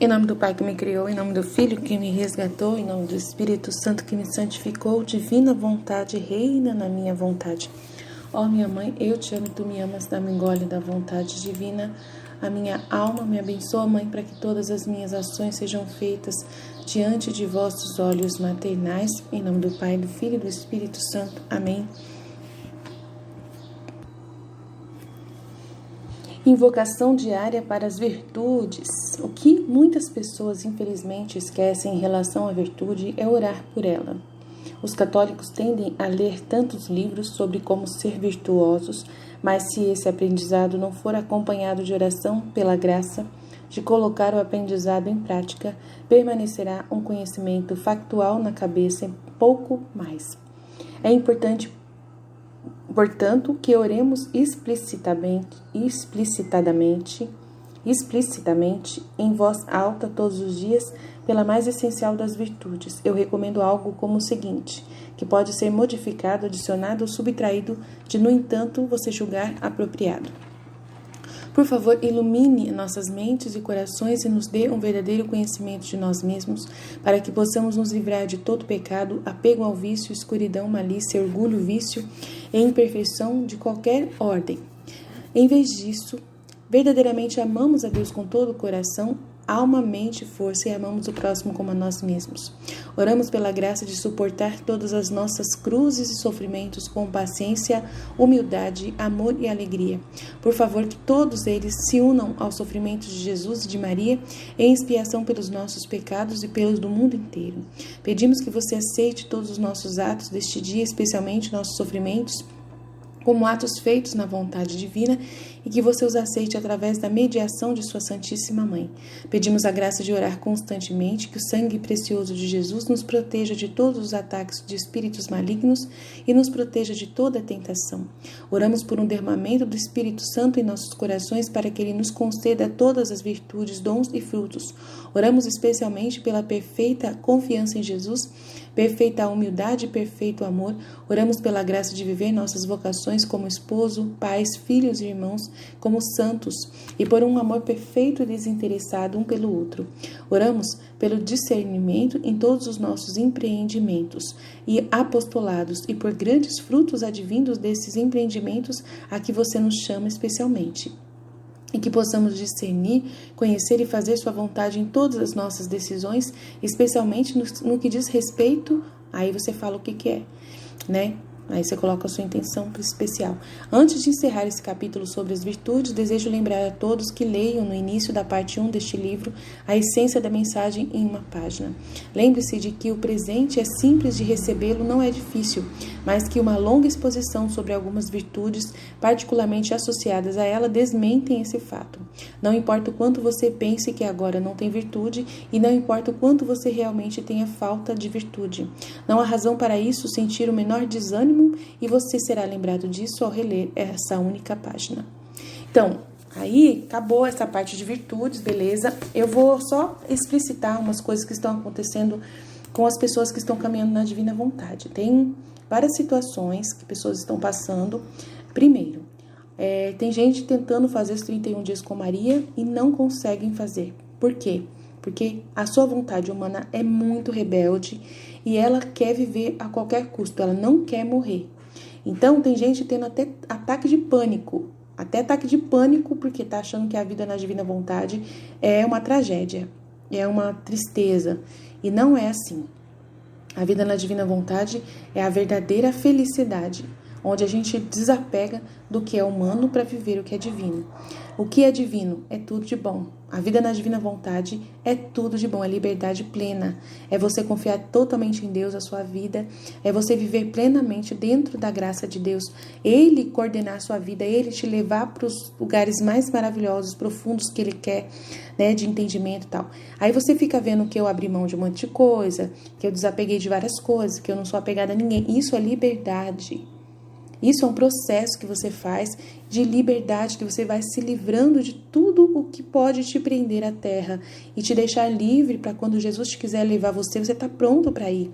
Em nome do Pai que me criou, em nome do Filho que me resgatou, em nome do Espírito Santo que me santificou, divina vontade reina na minha vontade. Ó minha mãe, eu te amo e tu me amas, dá-me gole da vontade divina. A minha alma me abençoa, mãe, para que todas as minhas ações sejam feitas diante de vossos olhos maternais. Em nome do Pai, do Filho e do Espírito Santo. Amém. Invocação diária para as virtudes. O que muitas pessoas infelizmente esquecem em relação à virtude é orar por ela. Os católicos tendem a ler tantos livros sobre como ser virtuosos, mas se esse aprendizado não for acompanhado de oração pela graça de colocar o aprendizado em prática, permanecerá um conhecimento factual na cabeça e pouco mais. É importante, portanto, que oremos explicitadamente em voz alta todos os dias pela mais essencial das virtudes. Eu recomendo algo como o seguinte, que pode ser modificado, adicionado ou subtraído de, no entanto, você julgar apropriado. Por favor, ilumine nossas mentes e corações e nos dê um verdadeiro conhecimento de nós mesmos, para que possamos nos livrar de todo pecado, apego ao vício, escuridão, malícia, orgulho, vício e imperfeição de qualquer ordem. Em vez disso, verdadeiramente amamos a Deus com todo o coração, alma, mente e força e amamos o próximo como a nós mesmos. Oramos pela graça de suportar todas as nossas cruzes e sofrimentos com paciência, humildade, amor e alegria. Por favor, que todos eles se unam aos sofrimentos de Jesus e de Maria em expiação pelos nossos pecados e pelos do mundo inteiro. Pedimos que você aceite todos os nossos atos deste dia, especialmente nossos sofrimentos, como atos feitos na vontade divina e que você os aceite através da mediação de sua Santíssima Mãe. Pedimos a graça de orar constantemente, que o sangue precioso de Jesus nos proteja de todos os ataques de espíritos malignos e nos proteja de toda tentação. Oramos por um derramamento do Espírito Santo em nossos corações para que ele nos conceda todas as virtudes, dons e frutos. Oramos especialmente pela perfeita confiança em Jesus, perfeita humildade e perfeito amor. Oramos pela graça de viver nossas vocações como esposo, pais, filhos e irmãos, como santos, e por um amor perfeito e desinteressado um pelo outro. Oramos pelo discernimento em todos os nossos empreendimentos e apostolados e por grandes frutos advindos desses empreendimentos a que você nos chama especialmente. E que possamos discernir, conhecer e fazer sua vontade em todas as nossas decisões, especialmente no que diz respeito, aí você fala o que é, né? Aí você coloca a sua intenção especial. Antes de encerrar esse capítulo sobre as virtudes, desejo lembrar a todos que leiam no início da parte 1 deste livro a essência da mensagem em uma página. Lembre-se de que o presente é simples de recebê-lo, não é difícil, mas que uma longa exposição sobre algumas virtudes, particularmente associadas a ela, desmentem esse fato. Não importa o quanto você pense que agora não tem virtude e não importa o quanto você realmente tenha falta de virtude. Não há razão para isso sentir o menor desânimo e você será lembrado disso ao reler essa única página. Então, aí acabou essa parte de virtudes, beleza? Eu vou só explicitar umas coisas que estão acontecendo com as pessoas que estão caminhando na divina vontade. Tem várias situações que pessoas estão passando. Primeiro, tem gente tentando fazer os 31 dias com Maria e não conseguem fazer. Por quê? Porque a sua vontade humana é muito rebelde e ela quer viver a qualquer custo, ela não quer morrer. Então, tem gente tendo até ataque de pânico porque tá achando que a vida na divina vontade é uma tragédia, é uma tristeza, e não é assim. A vida na divina vontade é a verdadeira felicidade, onde a gente desapega do que é humano para viver o que é divino. O que é divino é tudo de bom. A vida na divina vontade é tudo de bom, é liberdade plena. É você confiar totalmente em Deus, a sua vida. É você viver plenamente dentro da graça de Deus. Ele coordenar a sua vida, Ele te levar para os lugares mais maravilhosos, profundos que Ele quer, né, de entendimento e tal. Aí você fica vendo que eu abri mão de um monte de coisa, que eu desapeguei de várias coisas, que eu não sou apegada a ninguém. Isso é liberdade. Isso é um processo que você faz de liberdade, que você vai se livrando de tudo o que pode te prender à terra e te deixar livre para quando Jesus te quiser levar você está pronto para ir.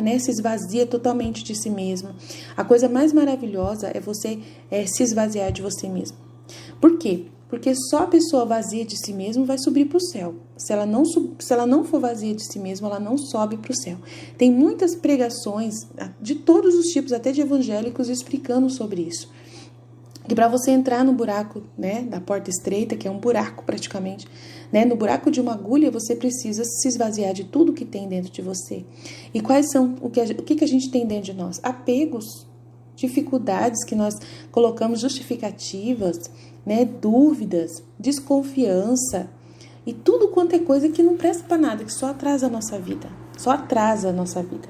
Né? Se esvazia totalmente de si mesmo. A coisa mais maravilhosa é você se esvaziar de você mesmo. Por quê? Porque só a pessoa vazia de si mesma vai subir para o céu. Se ela não for vazia de si mesma, ela não sobe para o céu. Tem muitas pregações de todos os tipos, até de evangélicos, explicando sobre isso. Que para você entrar no buraco, né, da porta estreita, que é um buraco praticamente, né, no buraco de uma agulha, você precisa se esvaziar de tudo que tem dentro de você. E quais são, o que a gente tem dentro de nós? Apegos, dificuldades que nós colocamos, justificativas, né, dúvidas, desconfiança e tudo quanto é coisa que não presta para nada, que só atrasa a nossa vida, só atrasa a nossa vida,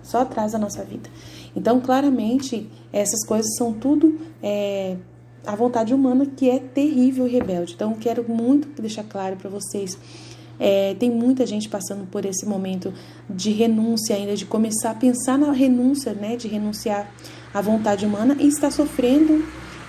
só atrasa a nossa vida. Então, claramente, essas coisas são tudo a vontade humana, que é terrível e rebelde. Então, quero muito deixar claro para vocês, tem muita gente passando por esse momento de renúncia ainda, de começar a pensar na renúncia, né, de renunciar à vontade humana, e está sofrendo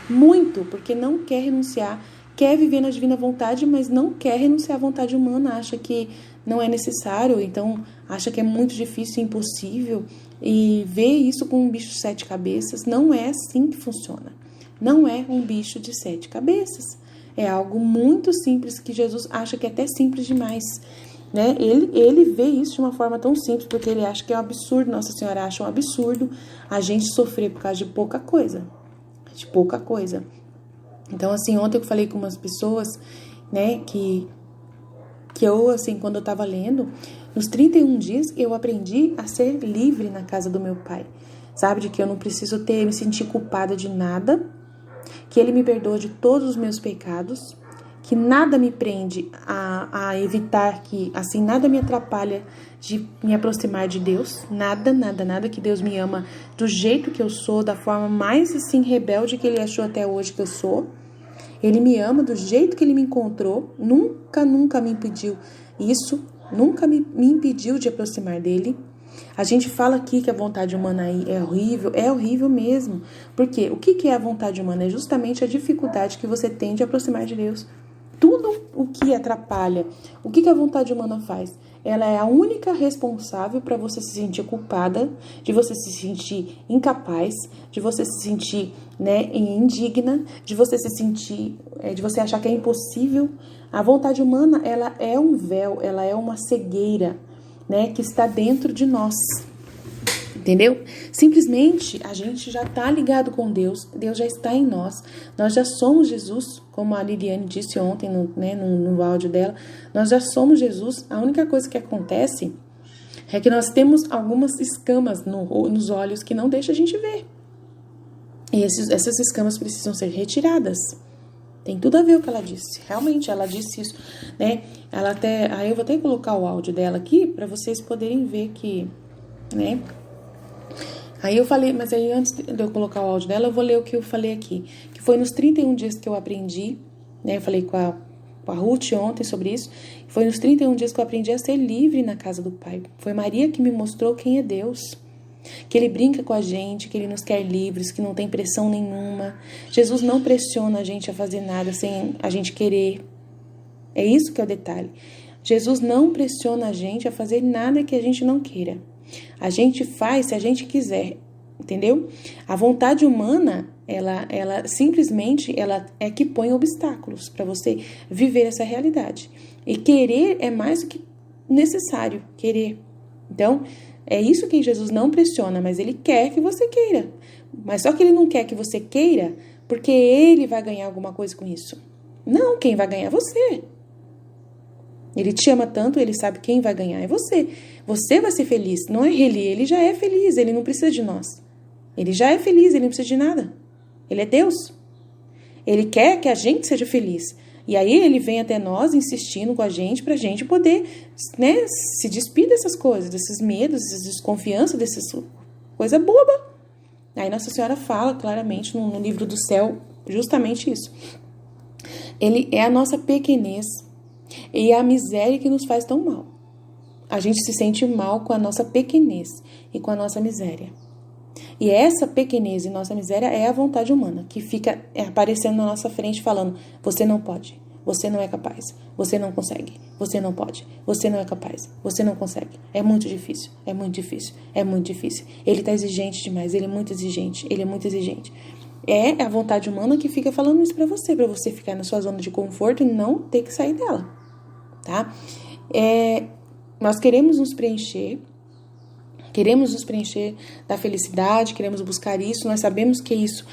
muito, porque não quer renunciar, quer viver na divina vontade, mas não quer renunciar à vontade humana, acha que não é necessário, então acha que é muito difícil, impossível, e vê isso com um bicho de 7 cabeças. Não é assim que funciona. Não é um bicho de 7 cabeças. É algo muito simples, que Jesus acha que é até simples demais, né? Ele vê isso de uma forma tão simples, porque ele acha que é um absurdo, Nossa Senhora acha um absurdo a gente sofrer por causa de pouca coisa. De pouca coisa. Então, assim, ontem eu falei com umas pessoas, né, que eu, assim, quando eu tava lendo, nos 31 dias eu aprendi a ser livre na casa do meu pai, sabe, de que eu não preciso me sentir culpada de nada, que ele me perdoa de todos os meus pecados, que nada me prende a evitar que, assim, nada me atrapalha de me aproximar de Deus, nada, que Deus me ama do jeito que eu sou, da forma mais, assim, rebelde que ele achou até hoje que eu sou. Ele me ama do jeito que ele me encontrou, nunca me impediu isso, nunca me impediu de aproximar dele. A gente fala aqui que a vontade humana aí é horrível mesmo. Porque o que é a vontade humana? É justamente a dificuldade que você tem de aproximar de Deus. Tudo o que atrapalha. O que a vontade humana faz? Ela é a única responsável para você se sentir culpada, de você se sentir incapaz, de você se sentir, né, indigna, de você se sentir, de você achar que é impossível. A vontade humana, ela é um véu, ela é uma cegueira, né, que está dentro de nós. Entendeu? Simplesmente a gente já está ligado com Deus, Deus já está em nós, nós já somos Jesus, como a Liliane disse ontem no áudio dela, nós já somos Jesus. A única coisa que acontece é que nós temos algumas escamas nos olhos que não deixam a gente ver. E essas escamas precisam ser retiradas. Tem tudo a ver com o que ela disse. Realmente, ela disse isso, né? Aí eu vou até colocar o áudio dela aqui para vocês poderem ver que, né? Aí eu falei, mas aí antes de eu colocar o áudio dela, eu vou ler o que eu falei aqui. Que foi nos 31 dias que eu aprendi, né? Eu falei com a Ruth ontem sobre isso. Foi nos 31 dias que eu aprendi a ser livre na casa do Pai. Foi Maria que me mostrou quem é Deus. Que Ele brinca com a gente, que Ele nos quer livres, que não tem pressão nenhuma. Jesus não pressiona a gente a fazer nada sem a gente querer. É isso que é o detalhe. Jesus não pressiona a gente a fazer nada que a gente não queira. A gente faz se a gente quiser, entendeu? A vontade humana, ela simplesmente ela é que põe obstáculos para você viver essa realidade. E querer é mais do que necessário, querer. Então, é isso que Jesus não pressiona, mas Ele quer que você queira. Mas só que Ele não quer que você queira porque Ele vai ganhar alguma coisa com isso. Não, quem vai ganhar é você. Ele te ama tanto, Ele sabe quem vai ganhar é você. Você vai ser feliz, não é Ele já é feliz, Ele não precisa de nós. Ele já é feliz, Ele não precisa de nada. Ele é Deus. Ele quer que a gente seja feliz. E aí Ele vem até nós insistindo com a gente pra gente poder, né, se despir dessas coisas, desses medos, dessas desconfianças, dessas coisa boba. Aí Nossa Senhora fala claramente no livro do céu justamente isso. Ele é a nossa pequenez e a miséria que nos faz tão mal. A gente se sente mal com a nossa pequenez e com a nossa miséria. E essa pequenez e nossa miséria é a vontade humana, que fica aparecendo na nossa frente falando, você não pode, você não é capaz, você não consegue, você não pode, você não é capaz, você não consegue. É muito difícil, é muito difícil, é muito difícil. Ele está exigente demais, ele é muito exigente, ele é muito exigente. É a vontade humana que fica falando isso para você ficar na sua zona de conforto e não ter que sair dela, tá? Nós queremos nos preencher da felicidade, queremos buscar isso, nós sabemos que isso,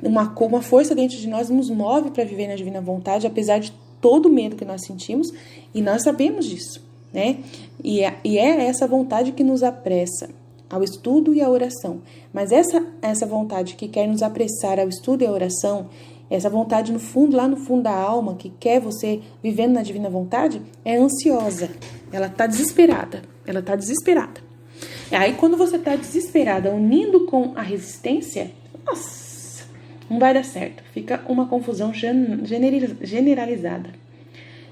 uma força dentro de nós nos move para viver na divina vontade, apesar de todo o medo que nós sentimos, e nós sabemos disso, né? E é essa vontade que nos apressa ao estudo e à oração. Mas essa vontade que quer nos apressar ao estudo e à oração, essa vontade no fundo, lá no fundo da alma, que quer você vivendo na divina vontade, é ansiosa. Ela está desesperada. E aí, quando você está desesperada, unindo com a resistência, nossa, não vai dar certo. Fica uma confusão generalizada.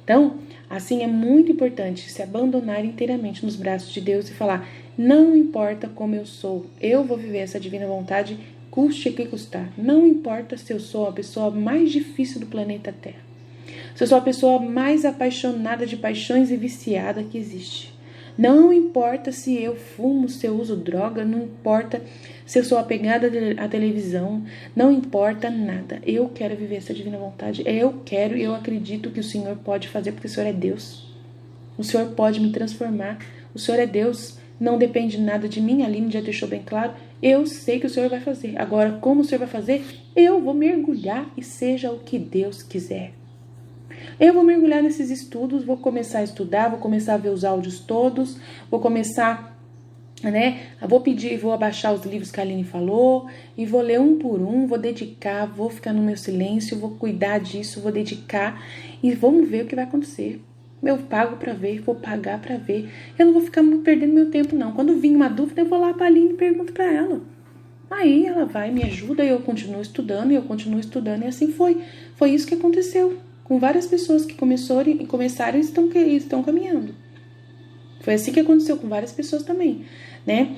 Então, assim, é muito importante se abandonar inteiramente nos braços de Deus e falar: não importa como eu sou, eu vou viver essa divina vontade, custe o que custar. Não importa se eu sou a pessoa mais difícil do planeta Terra. Se eu sou a pessoa mais apaixonada de paixões e viciada que existe. Não importa se eu fumo, se eu uso droga, não importa se eu sou apegada à televisão, não importa nada. Eu quero viver essa divina vontade. Eu acredito que o Senhor pode fazer, porque o Senhor é Deus. O Senhor pode me transformar. O Senhor é Deus. Não depende nada de mim, a Aline já deixou bem claro. Eu sei que o Senhor vai fazer. Agora, como o Senhor vai fazer? Eu vou mergulhar e seja o que Deus quiser. Eu vou mergulhar nesses estudos, vou começar a estudar, vou começar a ver os áudios todos, vou começar, vou abaixar os livros que a Aline falou e vou ler um por um, vou dedicar, vou ficar no meu silêncio, vou cuidar disso, vou dedicar e vamos ver o que vai acontecer. Eu pago para ver, vou pagar para ver. Eu não vou ficar perdendo meu tempo, não. Quando vir uma dúvida, eu vou lá para a Aline e pergunto para ela. Aí ela vai, me ajuda e eu continuo estudando, e assim foi. Foi isso que aconteceu com várias pessoas que começaram e estão caminhando. Foi assim que aconteceu com várias pessoas também, né?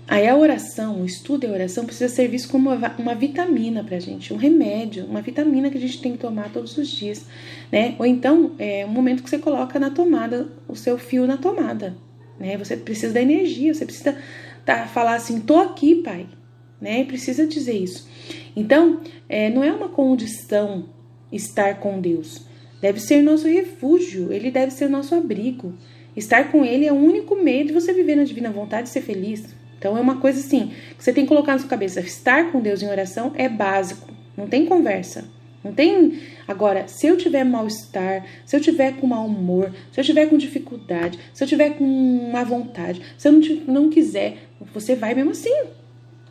Aí a oração, o estudo e a oração precisa ser visto como uma vitamina pra gente, um remédio, uma vitamina que a gente tem que tomar todos os dias, né? Ou então, um momento que você coloca na tomada, o seu fio na tomada, né? Você precisa da energia, você precisa falar assim, tô aqui, Pai, né? Precisa dizer isso. Então, não é uma condição estar com Deus, deve ser nosso refúgio, Ele deve ser nosso abrigo. Estar com Ele é o único meio de você viver na divina vontade e ser feliz. Então é uma coisa assim, que você tem que colocar na sua cabeça, estar com Deus em oração é básico, não tem conversa, não tem... Agora, se eu tiver mal-estar, se eu tiver com mau humor, se eu tiver com dificuldade, se eu tiver com má vontade, se eu não quiser, você vai mesmo assim,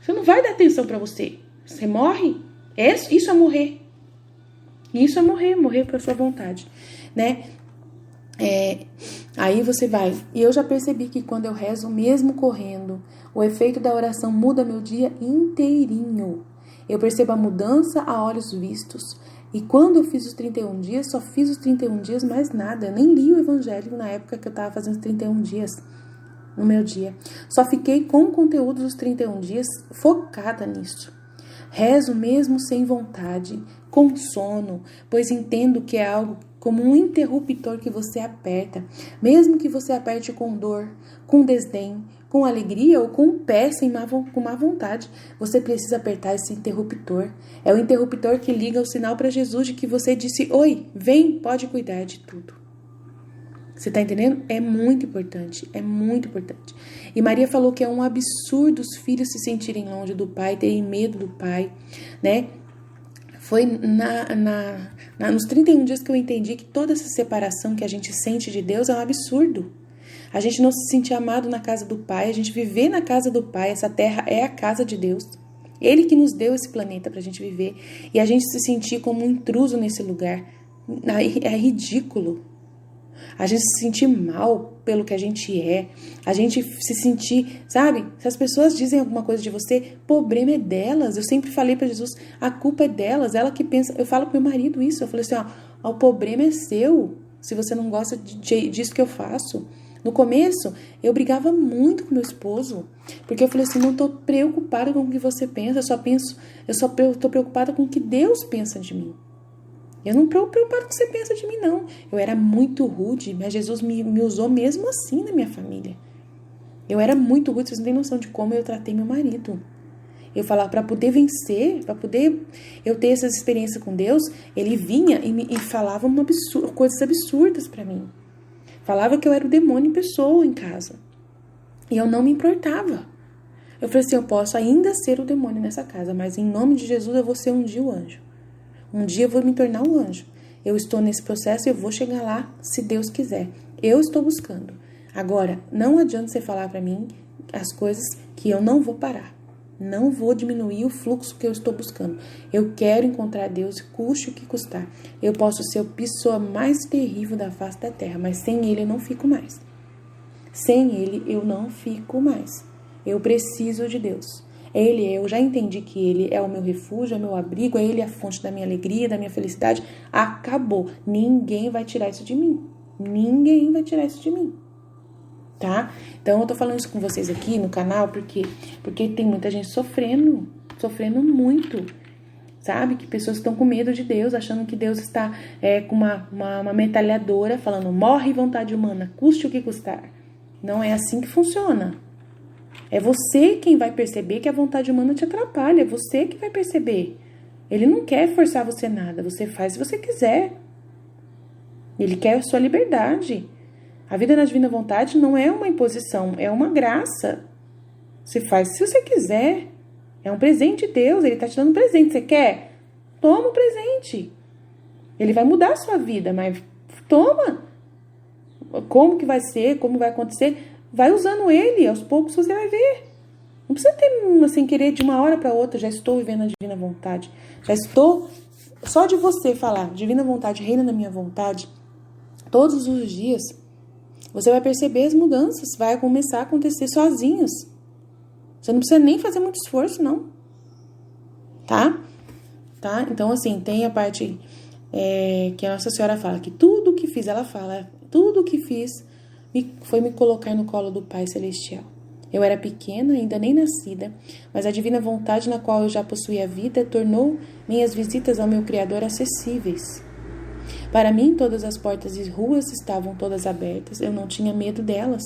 você não vai dar atenção pra você morre, isso é morrer, morrer pra sua vontade, né? Aí você vai, e eu já percebi que quando eu rezo, mesmo correndo, o efeito da oração muda meu dia inteirinho. Eu percebo a mudança a olhos vistos. E quando eu fiz os 31 dias, só fiz os 31 dias, mais nada. Eu nem li o evangelho na época que eu estava fazendo os 31 dias no meu dia. Só fiquei com o conteúdo dos 31 dias focada nisso. Rezo mesmo sem vontade, com sono, pois entendo que é algo como um interruptor que você aperta, mesmo que você aperte com dor, com desdém, com alegria ou com o pé com má vontade, você precisa apertar esse interruptor. É o interruptor que liga o sinal para Jesus de que você disse, oi, vem, pode cuidar de tudo. Você tá entendendo? É muito importante, é muito importante. E Maria falou que é um absurdo os filhos se sentirem longe do pai, terem medo do pai, né? Foi nos 31 dias que eu entendi que toda essa separação que a gente sente de Deus é um absurdo. A gente não se sentir amado na casa do Pai, a gente viver na casa do Pai, essa terra é a casa de Deus. Ele que nos deu esse planeta pra gente viver. E a gente se sentir como um intruso nesse lugar é ridículo. A gente se sentir mal pelo que a gente é. A gente se sentir, sabe? Se as pessoas dizem alguma coisa de você, o problema é delas. Eu sempre falei pra Jesus, a culpa é delas. Ela que pensa... Eu falo pro meu marido isso. Eu falei assim, o problema é seu. Se você não gosta disso que eu faço. No começo, eu brigava muito com meu esposo. Porque eu falei assim, não tô preocupada com o que você pensa. Eu tô preocupada com o que Deus pensa de mim. Eu não estou preocupada com o que você pensa de mim, não. Eu era muito rude, mas Jesus me usou mesmo assim na minha família. Eu era muito rude, vocês não têm noção de como eu tratei meu marido. Eu falava, para poder vencer, para poder eu ter essas experiências com Deus, ele vinha e falava coisas absurdas para mim. Falava que eu era o demônio em pessoa em casa. E eu não me importava. Eu falei assim, eu posso ainda ser o demônio nessa casa, mas em nome de Jesus eu vou ser um dia o anjo. Um dia eu vou me tornar um anjo. Eu estou nesse processo e eu vou chegar lá, se Deus quiser. Eu estou buscando. Agora, não adianta você falar para mim as coisas que eu não vou parar. Não vou diminuir o fluxo que eu estou buscando. Eu quero encontrar Deus, custe o que custar. Eu posso ser a pessoa mais terrível da face da terra, mas sem Ele eu não fico mais. Sem Ele eu não fico mais. Eu preciso de Deus. Eu já entendi que Ele é o meu refúgio, é o meu abrigo, é Ele a fonte da minha alegria, da minha felicidade. Acabou. Ninguém vai tirar isso de mim. Ninguém vai tirar isso de mim. Tá? Então eu tô falando isso com vocês aqui no canal porque tem muita gente sofrendo muito, sabe? Que pessoas estão com medo de Deus, achando que Deus está com uma metralhadora falando, morre vontade humana, custe o que custar. Não é assim que funciona. É você quem vai perceber que a vontade humana te atrapalha, é você que vai perceber. Ele não quer forçar você nada, você faz se você quiser. Ele quer a sua liberdade. A vida na divina vontade não é uma imposição, é uma graça. Você faz se você quiser. É um presente de Deus, Ele está te dando um presente. Você quer? Toma o presente. Ele vai mudar a sua vida, mas toma. Como que vai ser, como vai acontecer? Vai usando Ele, aos poucos você vai ver. Não precisa ter sem querer de uma hora para outra, já estou vivendo a divina vontade. Já estou, só de você falar, divina vontade, reina na minha vontade, todos os dias, você vai perceber as mudanças, vai começar a acontecer sozinhos. Você não precisa nem fazer muito esforço, não. Tá? Então, assim, tem a parte que a Nossa Senhora fala, que tudo o que fiz, ela fala, tudo o que fiz foi me colocar no colo do Pai Celestial. Eu era pequena, ainda nem nascida, mas a divina vontade na qual eu já possuía a vida tornou minhas visitas ao meu Criador acessíveis. Para mim, todas as portas e ruas estavam todas abertas, eu não tinha medo delas.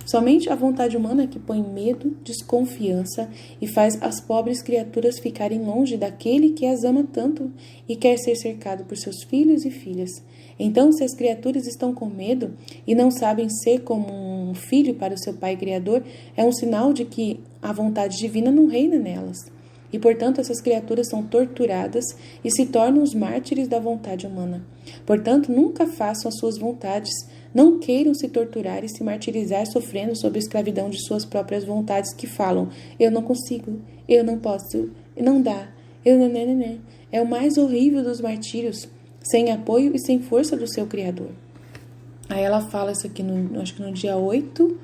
Somente a vontade humana que põe medo, desconfiança e faz as pobres criaturas ficarem longe daquele que as ama tanto e quer ser cercado por seus filhos e filhas. Então, se as criaturas estão com medo e não sabem ser como um filho para o seu Pai Criador, é um sinal de que a vontade divina não reina nelas. E, portanto, essas criaturas são torturadas e se tornam os mártires da vontade humana. Portanto, nunca façam as suas vontades. Não queiram se torturar e se martirizar sofrendo sob a escravidão de suas próprias vontades que falam, eu não consigo, eu não posso, não dá, eu não. É o mais horrível dos martírios, sem apoio e sem força do seu Criador. Aí ela fala isso aqui, acho que no dia 8,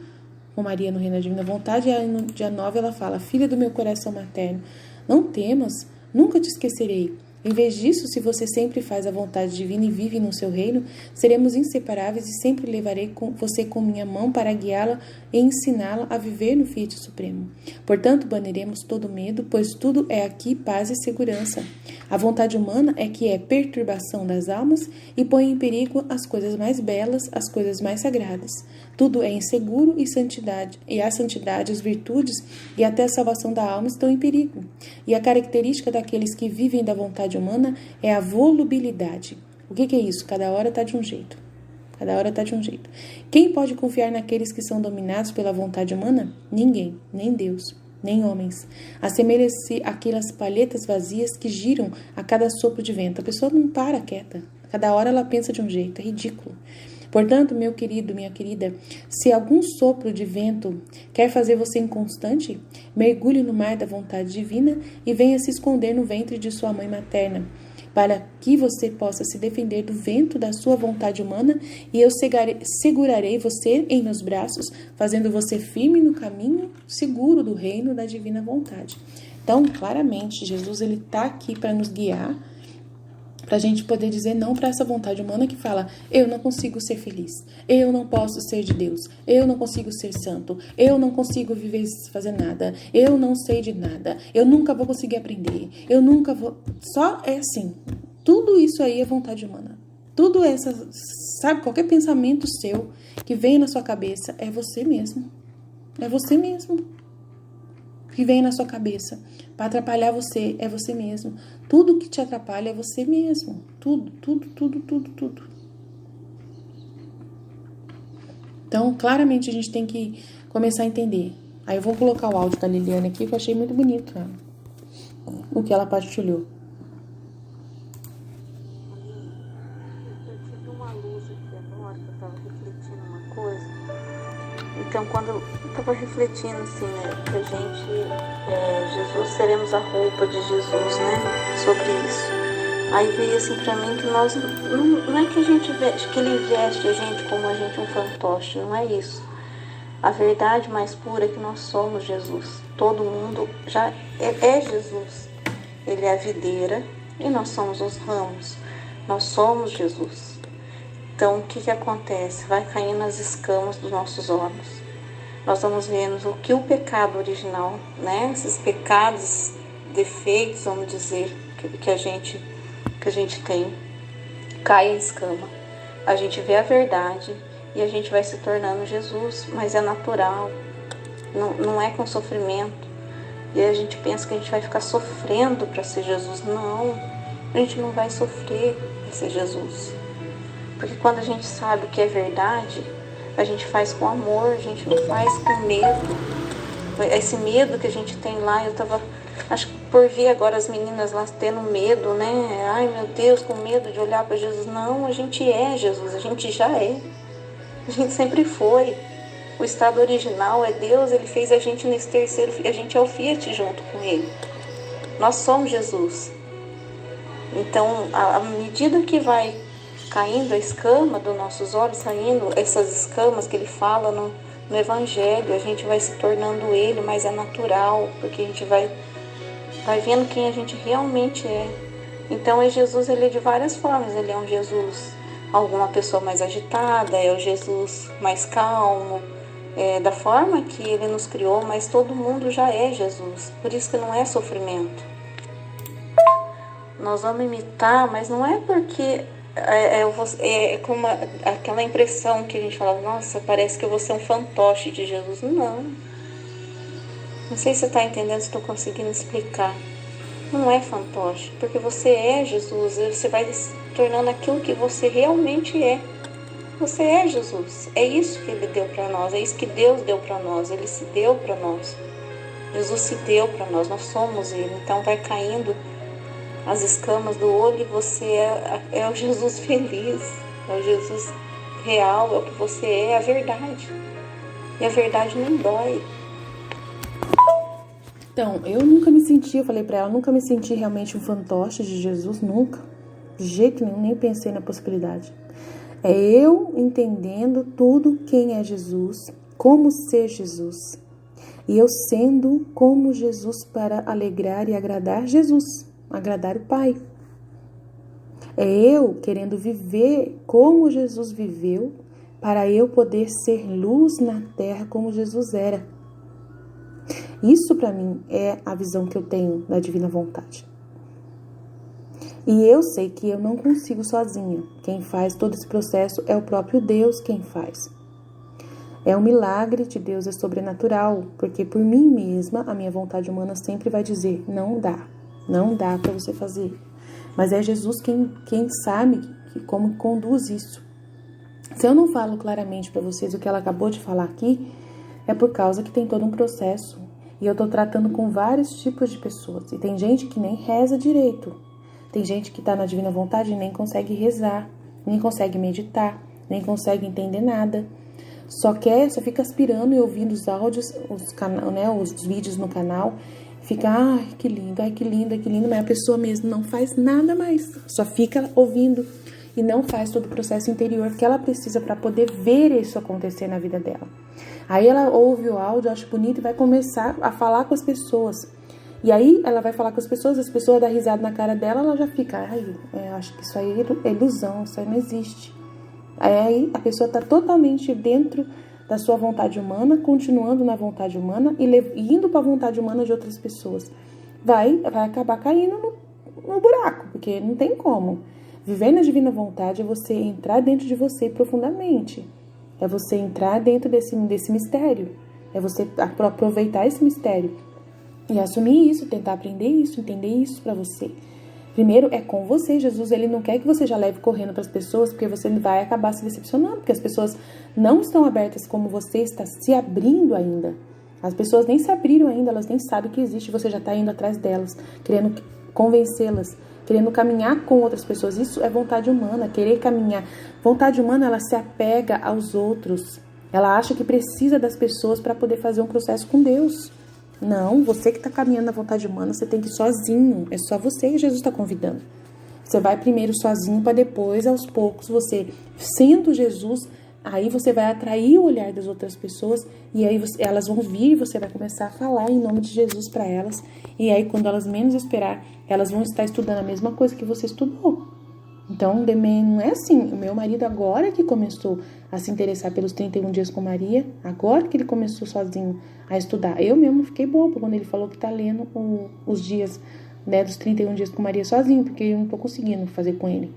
com Maria no Reino da Divina Vontade, e aí no dia 9 ela fala, filha do meu coração materno, não temas, nunca te esquecerei. Em vez disso, se você sempre faz a vontade divina e vive no seu reino, seremos inseparáveis e sempre levarei você com minha mão para guiá-la e ensiná-la a viver no Fiat Supremo. Portanto, baniremos todo medo, pois tudo é aqui paz e segurança. A vontade humana é que é perturbação das almas e põe em perigo as coisas mais belas, as coisas mais sagradas. Tudo é inseguro e a santidade, as virtudes e até a salvação da alma estão em perigo. E a característica daqueles que vivem da vontade humana é a volubilidade. O que é isso? Cada hora está de um jeito. Quem pode confiar naqueles que são dominados pela vontade humana? Ninguém, nem Deus, nem homens. Assemelha-se àquelas palhetas vazias que giram a cada sopro de vento. A pessoa não para quieta. Cada hora ela pensa de um jeito. É ridículo. Portanto, meu querido, minha querida, se algum sopro de vento quer fazer você inconstante, mergulhe no mar da vontade divina e venha se esconder no ventre de sua mãe materna, para que você possa se defender do vento da sua vontade humana e eu segurarei você em meus braços, fazendo você firme no caminho seguro do reino da divina vontade. Então, claramente, Jesus ele está aqui para nos guiar, para a gente poder dizer não para essa vontade humana que fala, eu não consigo ser feliz, eu não posso ser de Deus, eu não consigo ser santo, eu não consigo viver fazer nada, eu não sei de nada, eu nunca vou conseguir aprender, eu nunca vou... Só é assim, tudo isso aí é vontade humana. Tudo essa, sabe, qualquer pensamento seu que vem na sua cabeça é você mesmo. É você mesmo. que vem na sua cabeça para atrapalhar você é você mesmo. Tudo que te atrapalha é você mesmo. Tudo. Então, claramente, a gente tem que começar a entender. Aí eu vou colocar o áudio da Liliane aqui, que eu achei muito bonito o que ela partilhou. Eu tive uma luz aqui agora, que eu estava refletindo uma coisa. Então, quando eu estava refletindo, assim, né, que a gente, Jesus, seremos a roupa de Jesus, né, sobre isso. Aí veio assim pra mim que nós, não é que a gente veste, que ele veste a gente como a gente um fantoche, não é isso. A verdade mais pura é que nós somos Jesus. Todo mundo já é Jesus. Ele é a videira e nós somos os ramos. Nós somos Jesus. Então, o que acontece? Vai caindo as escamas dos nossos olhos. Nós vamos vendo o que o pecado original, né? Esses pecados, defeitos, vamos dizer, que a gente tem, cai a escama. A gente vê a verdade e a gente vai se tornando Jesus, mas é natural, não é com sofrimento. E a gente pensa que a gente vai ficar sofrendo para ser Jesus. Não, a gente não vai sofrer para ser Jesus. Porque quando a gente sabe o que é verdade, a gente faz com amor, a gente não faz com medo. Esse medo que a gente tem lá, acho que por ver agora as meninas lá tendo medo, né? Ai, meu Deus, com medo de olhar para Jesus. Não, a gente é Jesus, a gente já é. A gente sempre foi. O estado original é Deus, Ele fez a gente nesse terceiro, a gente é o Fiat junto com Ele. Nós somos Jesus. Então, à medida que vai caindo a escama dos nossos olhos, saindo essas escamas que Ele fala no Evangelho, a gente vai se tornando Ele, mas é natural, porque a gente vai vendo quem a gente realmente é. Então, Jesus, Ele é de várias formas. Ele é um Jesus, alguma pessoa mais agitada, é o Jesus mais calmo, da forma que Ele nos criou, mas todo mundo já é Jesus. Por isso que não é sofrimento. Nós vamos imitar, mas não é porque é como aquela impressão que a gente fala, nossa, parece que eu vou ser um fantoche de Jesus. Não sei se você está entendendo, se estou conseguindo explicar. Não é fantoche, porque você é Jesus, você vai se tornando aquilo que você realmente é. Você é Jesus, é isso que Ele deu para nós, é isso que Deus deu para nós, Ele se deu para nós. Jesus se deu para nós, nós somos Ele. Então vai caindo as escamas do olho e você é o Jesus feliz, é o Jesus real, é o que você é a verdade. E a verdade não dói. Então, eu nunca me senti, eu falei pra ela, nunca me senti realmente um fantoche de Jesus, nunca. De jeito nenhum, nem pensei na possibilidade. É eu entendendo tudo quem é Jesus, como ser Jesus. E eu sendo como Jesus para alegrar e agradar Jesus, agradar o Pai. É eu querendo viver como Jesus viveu, para eu poder ser luz na terra como Jesus era. Isso para mim é a visão que eu tenho da divina vontade. E eu sei que eu não consigo sozinha. Quem faz todo esse processo é o próprio Deus quem faz. É um milagre de Deus, é sobrenatural, porque por mim mesma, a minha vontade humana sempre vai dizer, não dá para você fazer. Mas é Jesus quem sabe como conduz isso. Se eu não falo claramente para vocês o que ela acabou de falar aqui, é por causa que tem todo um processo. E eu tô tratando com vários tipos de pessoas. E tem gente que nem reza direito. Tem gente que tá na divina vontade e nem consegue rezar, nem consegue meditar, nem consegue entender nada. Só fica aspirando e ouvindo os áudios, os vídeos no canal. Fica, ai que lindo, mas a pessoa mesmo não faz nada mais. Só fica ouvindo e não faz todo o processo interior que ela precisa para poder ver isso acontecer na vida dela. Aí ela ouve o áudio, acha bonito e vai começar a falar com as pessoas. E aí ela vai falar com as pessoas dão risada na cara dela, ela já fica, acho que isso aí é ilusão, isso aí não existe. Aí a pessoa está totalmente dentro da sua vontade humana, continuando na vontade humana e indo para a vontade humana de outras pessoas. Vai acabar caindo no buraco, porque não tem como. Viver na divina vontade é você entrar dentro de você profundamente. É você entrar dentro desse mistério. É você aproveitar esse mistério. E assumir isso, tentar aprender isso, entender isso pra você. Primeiro é com você. Jesus, ele não quer que você já leve correndo para as pessoas, porque você vai acabar se decepcionando, porque as pessoas não estão abertas como você está se abrindo ainda. As pessoas nem se abriram ainda, elas nem sabem que existe, você já está indo atrás delas, querendo convencê-las, querendo caminhar com outras pessoas. Isso é vontade humana, querer caminhar. Vontade humana, ela se apega aos outros. Ela acha que precisa das pessoas para poder fazer um processo com Deus. Não, você que está caminhando na vontade humana, você tem que ir sozinho. É só você que Jesus está convidando. Você vai primeiro sozinho para depois, aos poucos, você sendo Jesus, aí você vai atrair o olhar das outras pessoas e aí elas vão vir e você vai começar a falar em nome de Jesus para elas. E aí, quando elas menos esperar, elas vão estar estudando a mesma coisa que você estudou. Então, não é assim. O meu marido agora que começou a se interessar pelos 31 dias com Maria, agora que ele começou sozinho a estudar. Eu mesmo fiquei boba quando ele falou que tá lendo os dias, né, dos 31 dias com Maria sozinho, porque eu não tô conseguindo fazer com ele.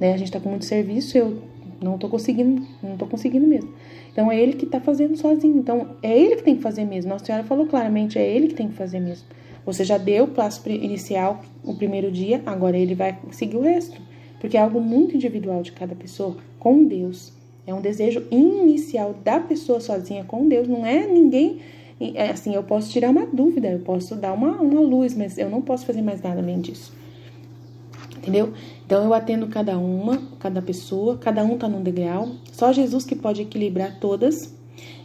Né? A gente tá com muito serviço, eu não tô conseguindo mesmo. Então, é ele que tá fazendo sozinho. Então, é ele que tem que fazer mesmo. Nossa Senhora falou claramente, é ele que tem que fazer mesmo. Você já deu o passo inicial, o primeiro dia, agora ele vai seguir o resto. Porque é algo muito individual de cada pessoa com Deus. É um desejo inicial da pessoa sozinha com Deus. Não é ninguém... Assim, eu posso tirar uma dúvida, eu posso dar uma luz, mas eu não posso fazer mais nada além disso. Entendeu? Então, eu atendo cada pessoa, cada um tá num degrau. Só Jesus que pode equilibrar todas.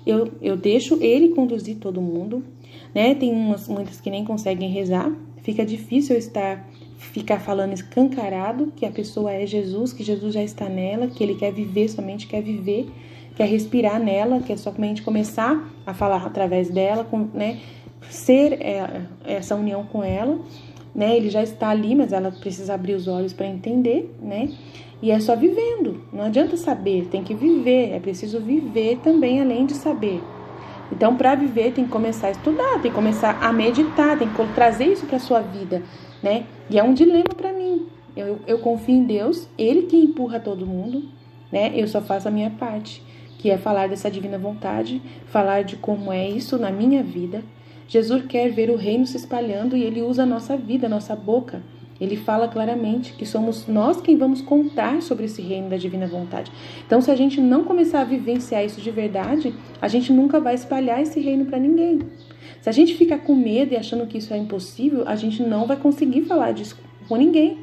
Eu deixo ele conduzir todo mundo. Né? Tem muitas que nem conseguem rezar. Fica difícil ficar falando escancarado que a pessoa é Jesus, que Jesus já está nela, que ele quer viver, somente quer viver, quer respirar nela, quer somente começar a falar através dela, né, ser essa união com ela, né, ele já está ali, mas ela precisa abrir os olhos para entender, né, e é só vivendo, não adianta saber, tem que viver, é preciso viver também além de saber. Então, para viver, tem que começar a estudar, tem que começar a meditar, tem que trazer isso para a sua vida, né? E é um dilema para mim. Eu confio em Deus, Ele que empurra todo mundo, né? Eu só faço a minha parte, que é falar dessa divina vontade, falar de como é isso na minha vida. Jesus quer ver o reino se espalhando e Ele usa a nossa vida, a nossa boca. Ele fala claramente que somos nós quem vamos contar sobre esse reino da divina vontade. Então, se a gente não começar a vivenciar isso de verdade, a gente nunca vai espalhar esse reino para ninguém. Se a gente ficar com medo e achando que isso é impossível, a gente não vai conseguir falar disso com ninguém.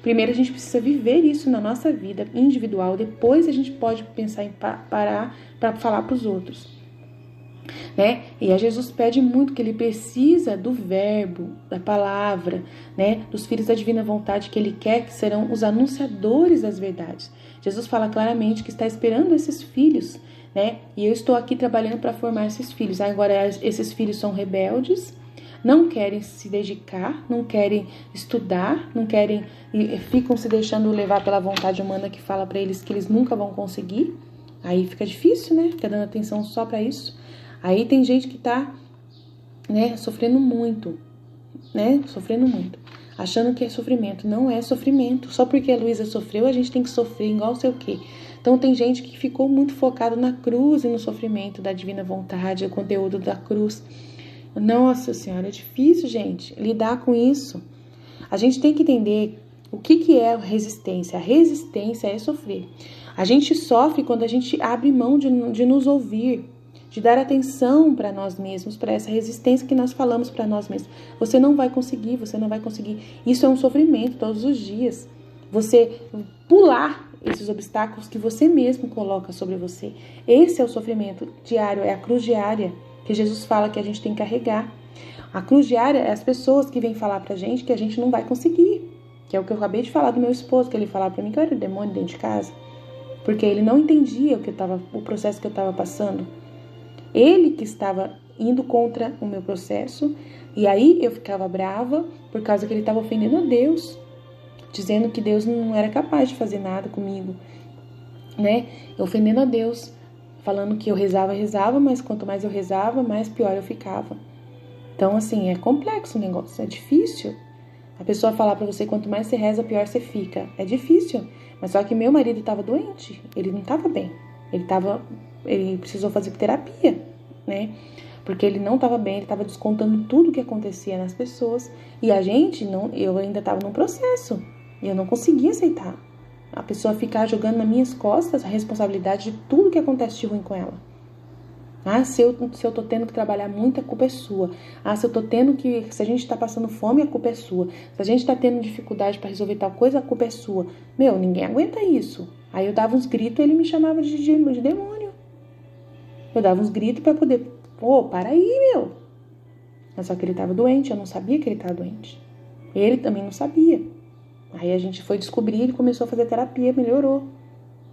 Primeiro, a gente precisa viver isso na nossa vida individual. Depois, a gente pode pensar em parar para falar para os outros. Né? E a Jesus pede muito que ele precisa do verbo, da palavra, né? Dos filhos da divina vontade que ele quer que serão os anunciadores das verdades. Jesus fala claramente que está esperando esses filhos, né? E eu estou aqui trabalhando para formar esses filhos. Agora, esses filhos são rebeldes, não querem se dedicar, não querem estudar, não querem, ficam se deixando levar pela vontade humana que fala para eles que eles nunca vão conseguir. Aí fica difícil, né? Fica dando atenção só para isso. Aí tem gente que tá, né, sofrendo muito, achando que é sofrimento. Não é sofrimento. Só porque a Luísa sofreu, a gente tem que sofrer igual sei o quê. Então tem gente que ficou muito focado na cruz e no sofrimento da divina vontade, o conteúdo da cruz. Nossa Senhora, é difícil, gente, lidar com isso. A gente tem que entender o que é resistência. A resistência é sofrer. A gente sofre quando a gente abre mão de nos ouvir, de dar atenção para nós mesmos, para essa resistência que nós falamos para nós mesmos. Você não vai conseguir. Isso é um sofrimento todos os dias. Você pular esses obstáculos que você mesmo coloca sobre você. Esse é o sofrimento diário, é a cruz diária que Jesus fala que a gente tem que carregar. A cruz diária é as pessoas que vêm falar pra gente que a gente não vai conseguir. Que é o que eu acabei de falar do meu esposo, que ele falava pra mim que eu era demônio dentro de casa. Porque ele não entendia o processo que eu estava passando. Ele que estava indo contra o meu processo, e aí eu ficava brava por causa que ele estava ofendendo a Deus, dizendo que Deus não era capaz de fazer nada comigo, né? Ofendendo a Deus, falando que eu rezava, mas quanto mais eu rezava, mais pior eu ficava. Então, assim, é complexo o negócio, é difícil. A pessoa falar pra você, quanto mais você reza, pior você fica. É difícil, mas só que meu marido estava doente, ele não estava bem, ele precisou fazer terapia, né? Porque ele não estava bem, ele estava descontando tudo o que acontecia nas pessoas. E a gente, eu ainda estava num processo. E eu não conseguia aceitar. A pessoa ficar jogando nas minhas costas a responsabilidade de tudo que acontece de ruim com ela. Ah, se eu tô tendo que trabalhar muito, a culpa é sua. Ah, se a gente tá passando fome, a culpa é sua. Se a gente tá tendo dificuldade para resolver tal coisa, a culpa é sua. Meu, ninguém aguenta isso. Aí eu dava uns gritos e ele me chamava de demônio. Eu dava uns gritos para poder... Pô, para aí, meu. Mas só que ele tava doente, eu não sabia que ele tava doente. Ele também não sabia. Aí a gente foi descobrir, ele começou a fazer terapia, melhorou.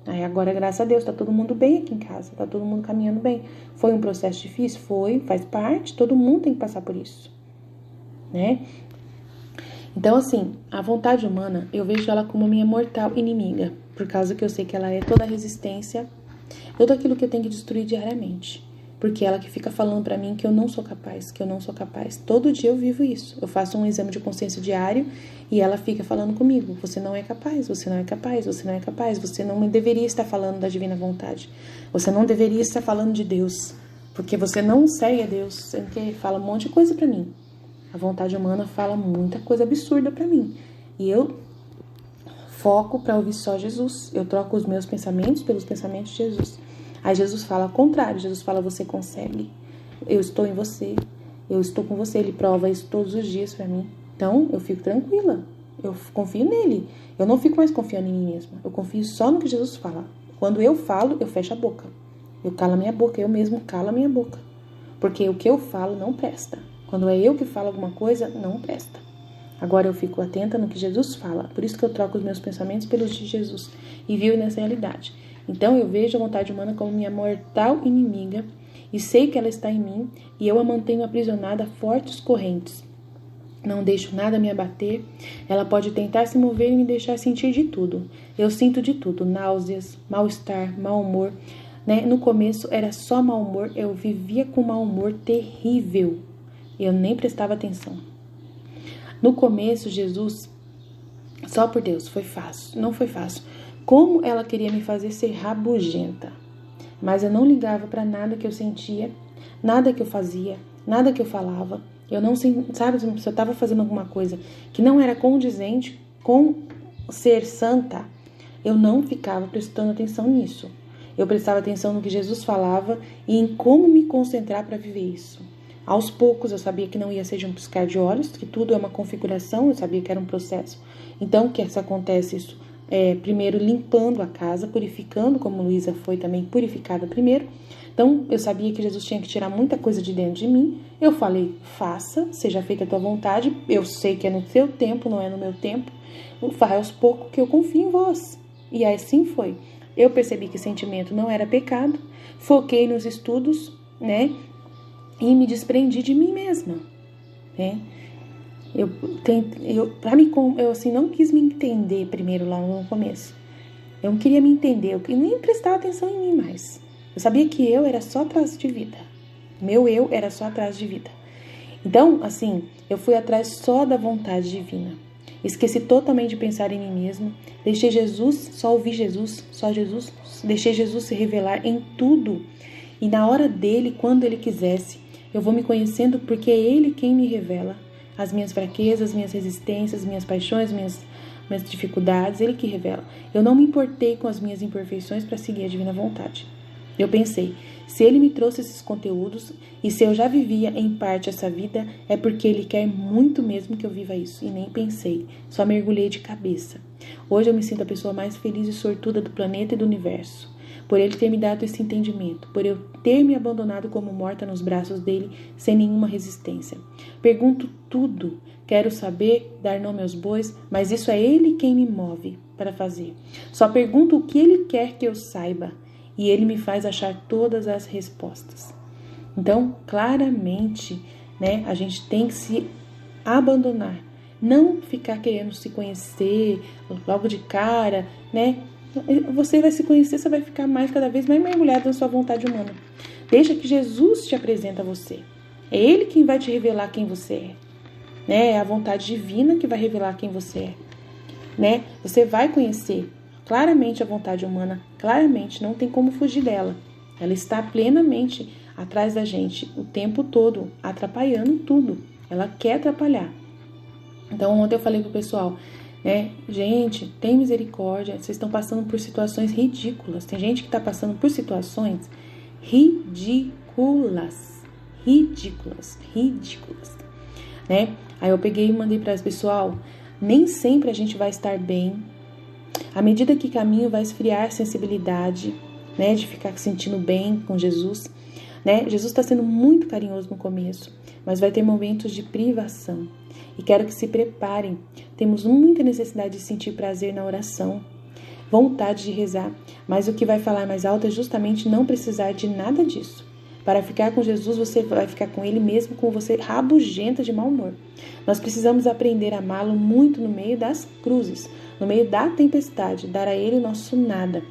Aí agora, graças a Deus, tá todo mundo bem aqui em casa, tá todo mundo caminhando bem. Foi um processo difícil? Foi, faz parte, todo mundo tem que passar por isso, né? Então, assim, a vontade humana, eu vejo ela como minha mortal inimiga, por causa que eu sei que ela é toda a resistência, tudo aquilo que eu tenho que destruir diariamente. Porque ela que fica falando pra mim que eu não sou capaz, que eu não sou capaz. Todo dia eu vivo isso. Eu faço um exame de consciência diário e ela fica falando comigo. Você não é capaz, você não é capaz, você não é capaz. Você não deveria estar falando da divina vontade. Você não deveria estar falando de Deus. Porque você não segue a Deus. Você fala um monte de coisa pra mim. A vontade humana fala muita coisa absurda pra mim. E eu foco pra ouvir só Jesus. Eu troco os meus pensamentos pelos pensamentos de Jesus. Aí Jesus fala ao contrário, Jesus fala, você consegue, eu estou em você, eu estou com você, ele prova isso todos os dias pra mim. Então, eu fico tranquila, eu confio nele, eu não fico mais confiando em mim mesma, eu confio só no que Jesus fala. Quando eu falo, eu fecho a boca, eu calo a minha boca, eu mesmo calo a minha boca, porque o que eu falo não presta. Quando é eu que falo alguma coisa, não presta. Agora eu fico atenta no que Jesus fala, por isso que eu troco os meus pensamentos pelos de Jesus e vivo nessa realidade. Então eu vejo a vontade humana como minha mortal inimiga e sei que ela está em mim e eu a mantenho aprisionada a fortes correntes. Não deixo nada me abater, ela pode tentar se mover e me deixar sentir de tudo. Eu sinto de tudo, náuseas, mal-estar, mau humor. Né? No começo era só mau humor, eu vivia com mau humor terrível. Eu nem prestava atenção. No começo, Jesus, só por Deus, foi fácil, não foi fácil. Como ela queria me fazer ser rabugenta. Mas eu não ligava para nada que eu sentia, nada que eu fazia, nada que eu falava. Eu não, sabe, se eu estava fazendo alguma coisa que não era condizente com ser santa, eu não ficava prestando atenção nisso. Eu prestava atenção no que Jesus falava e em como me concentrar para viver isso. Aos poucos eu sabia que não ia ser de um piscar de olhos, que tudo é uma configuração, eu sabia que era um processo. Então, que isso acontece isso? Primeiro limpando a casa, purificando, como Luísa foi também purificada primeiro. Então, eu sabia que Jesus tinha que tirar muita coisa de dentro de mim. Eu falei, faça, seja feita a tua vontade. Eu sei que é no teu tempo, não é no meu tempo. Vai aos poucos que eu confio em vós. E assim foi. Eu percebi que sentimento não era pecado. Foquei nos estudos, né? E me desprendi de mim mesma, né? Eu assim, não quis me entender primeiro lá no começo. Eu não queria me entender, eu nem prestava atenção em mim mais. Eu sabia que eu era só atrás de vida. Meu eu era só atrás de vida. Então, assim, eu fui atrás só da vontade divina. Esqueci totalmente de pensar em mim mesma. Deixei Jesus, só ouvi Jesus, só Jesus. Deixei Jesus se revelar em tudo. E na hora dele, quando ele quisesse, eu vou me conhecendo porque é ele quem me revela as minhas fraquezas, minhas resistências, minhas paixões, minhas dificuldades, ele que revela. Eu não me importei com as minhas imperfeições para seguir a divina vontade. Eu pensei, se ele me trouxe esses conteúdos e se eu já vivia em parte essa vida, é porque ele quer muito mesmo que eu viva isso. E nem pensei, só mergulhei de cabeça. Hoje eu me sinto a pessoa mais feliz e sortuda do planeta e do universo. Por ele ter me dado esse entendimento, por eu ter me abandonado como morta nos braços dele, sem nenhuma resistência. Pergunto tudo, quero saber, dar nome aos bois, mas isso é ele quem me move para fazer. Só pergunto o que ele quer que eu saiba, e ele me faz achar todas as respostas. Então, claramente, né, a gente tem que se abandonar, não ficar querendo se conhecer logo de cara, né? Você vai se conhecer, você vai ficar cada vez mais mergulhado na sua vontade humana. Deixa que Jesus te apresenta a você. É ele quem vai te revelar quem você é. Né? É a vontade divina que vai revelar quem você é. Né? Você vai conhecer claramente a vontade humana, claramente, não tem como fugir dela. Ela está plenamente atrás da gente o tempo todo, atrapalhando tudo. Ela quer atrapalhar. Então, ontem eu falei pro pessoal, né? Gente, tem misericórdia. Vocês estão passando por situações ridículas. Tem gente que está passando por situações ridículas, né? Aí eu peguei e mandei para as pessoal, nem sempre a gente vai estar bem. À medida que caminho, vai esfriar a sensibilidade, né? De ficar se sentindo bem com Jesus, né? Jesus está sendo muito carinhoso no começo, mas vai ter momentos de privação. E quero que se preparem. Temos muita necessidade de sentir prazer na oração, vontade de rezar, mas o que vai falar mais alto é justamente não precisar de nada disso. Para ficar com Jesus, você vai ficar com Ele mesmo com você rabugenta de mau humor. Nós precisamos aprender a amá-lo muito no meio das cruzes, no meio da tempestade, dar a Ele o nosso nada.